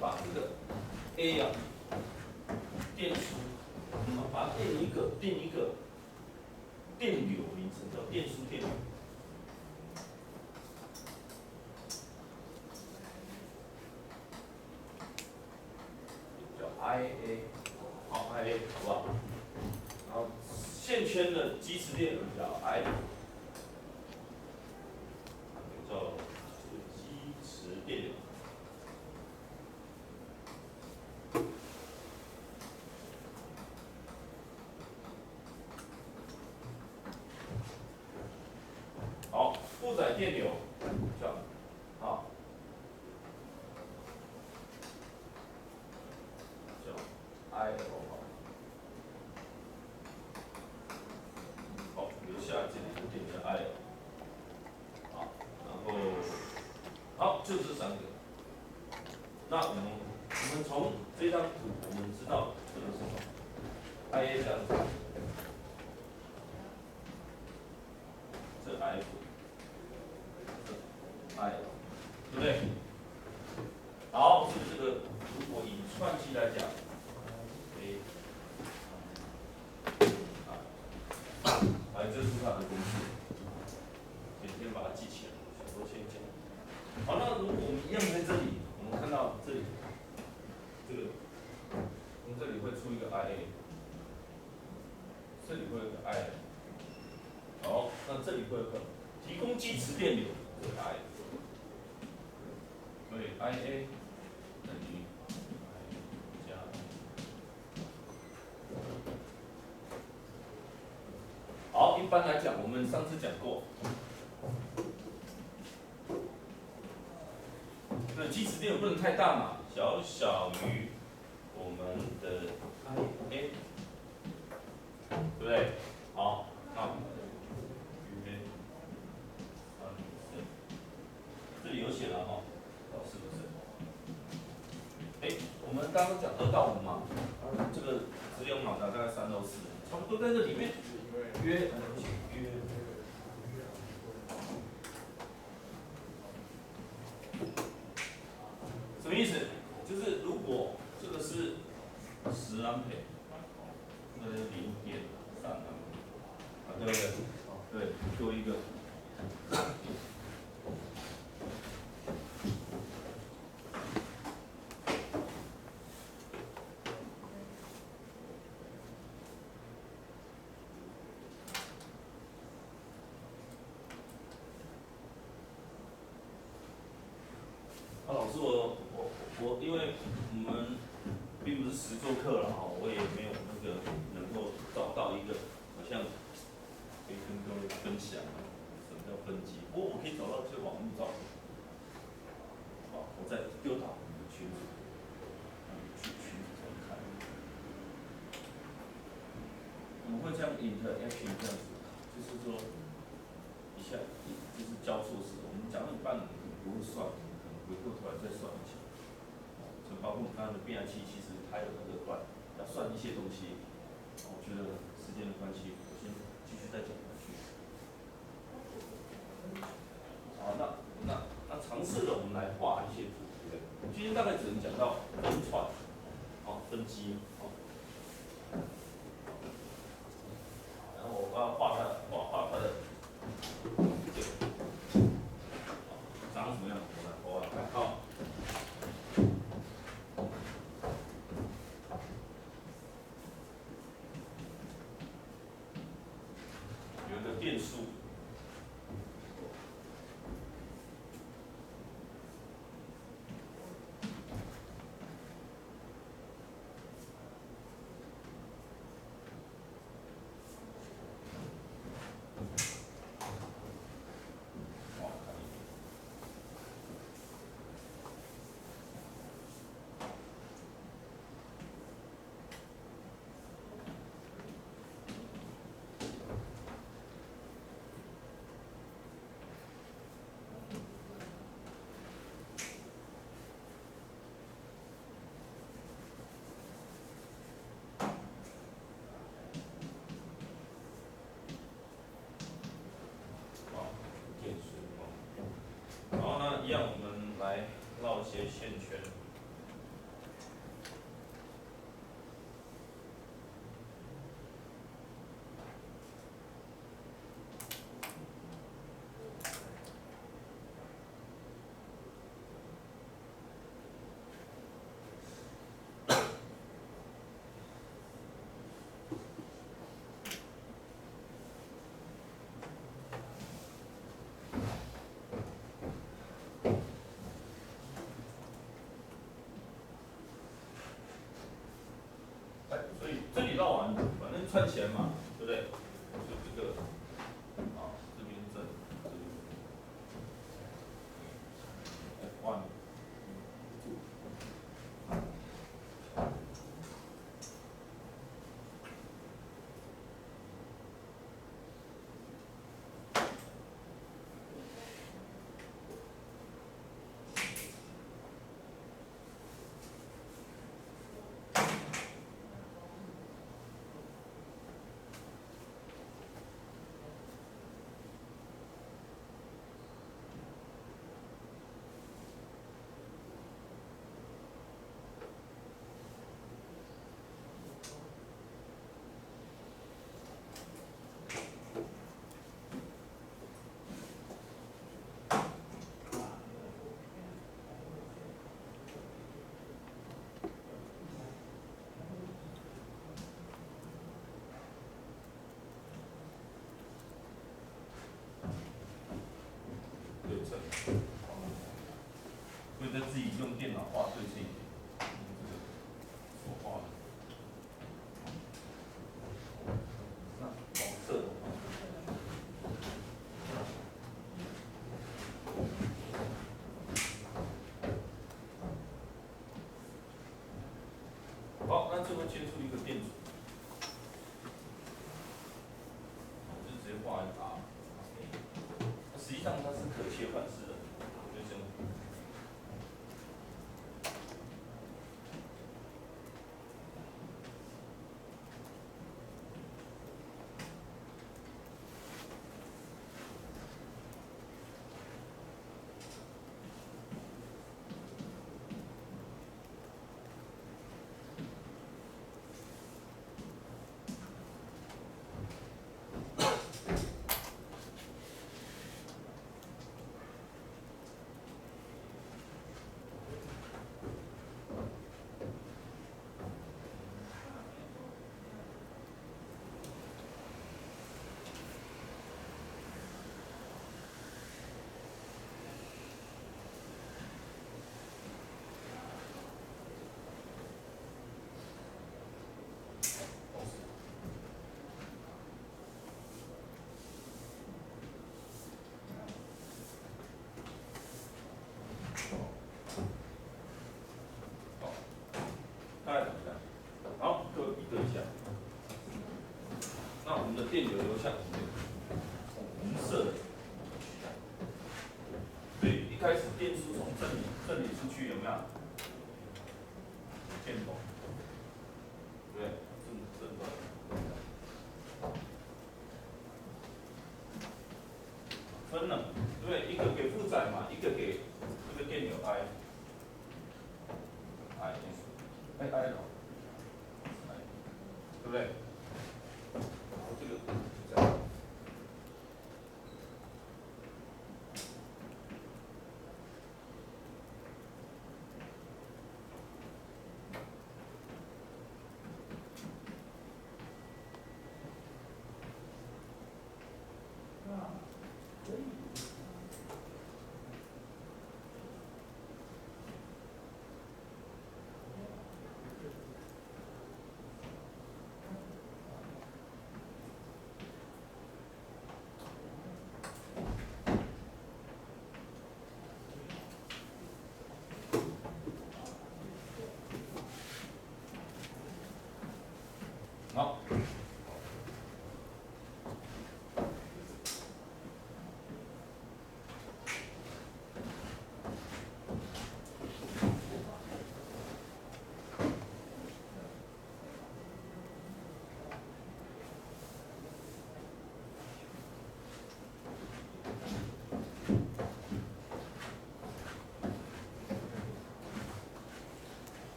把这个 A 啊电输，我们把它定一个电流名称叫电输电流。IA， 好 IA 好不好？然后线圈的基磁电流叫 I， 叫基磁电流。好，负载电流叫好。IL 好，留下这里就变成 IL， 好，然后好，就这三个。那我们从这张图，我们知道这个是什么 ？IA 这样子，这 F， 这 IL， 对不对？好，所以这个如果以串积来讲。这是它的公式，先把它记起来，小时候先讲。好，那如果我们一样在这里，我们看到这里，这个，我们这里会出一个 IA， 这里会有个 I， 好，那这里会有个提供基磁电流，这个 I， 所以 IA 等于 I 加。好，一般来讲，我们上次讲过，那基磁电流不能太大嘛，小于我们的 IA， 对不对？好，那约这里有写了哈，是不是？我们刚刚讲2到5嘛，这个直流马达大概3到4，差不多在这里面。约什么意思？就是如果这个是10安培，这个是0.3安培，对不对？对，多一个。老师，我因为我们并不是实作课了哈，我也没有那个能够找到一个好像可以跟各位分享什么叫分级。不过我可以找到一些网络照片，好，我再丢到我们的群组，去群组看。我们会这样 interaction 这样子，就是说一下就是交错式，我们讲到一半我们不会算。回过头来再算一下，就包括我们刚刚的变压器，其实它有那个段，要算一些东西。我觉得时间的关系，我先继续再讲下去。好，那尝试的我们来画一些图，对不对？今天大概只能讲到分串，分机，然后我要画它的这个长什么样？我来看好。有一个电输，一样，我们来绕一些线圈。串起来嘛，对不对？就这个，啊，这边正，这边 F1 对称，所以在自己用电脑画对称一点，这个所画的。那黄色的话，好，那最后接触一个电阻，就直接画一个 R。实际上它是可切换式的，就这样。大概怎么样？好，各位比对一下。那我们的电流流向红色的，所以一开始电输从这里出去有没有？电筒，对不对？正端。分了，对不对？一个给负载嘛，一个给这个电流 I 了，对不对？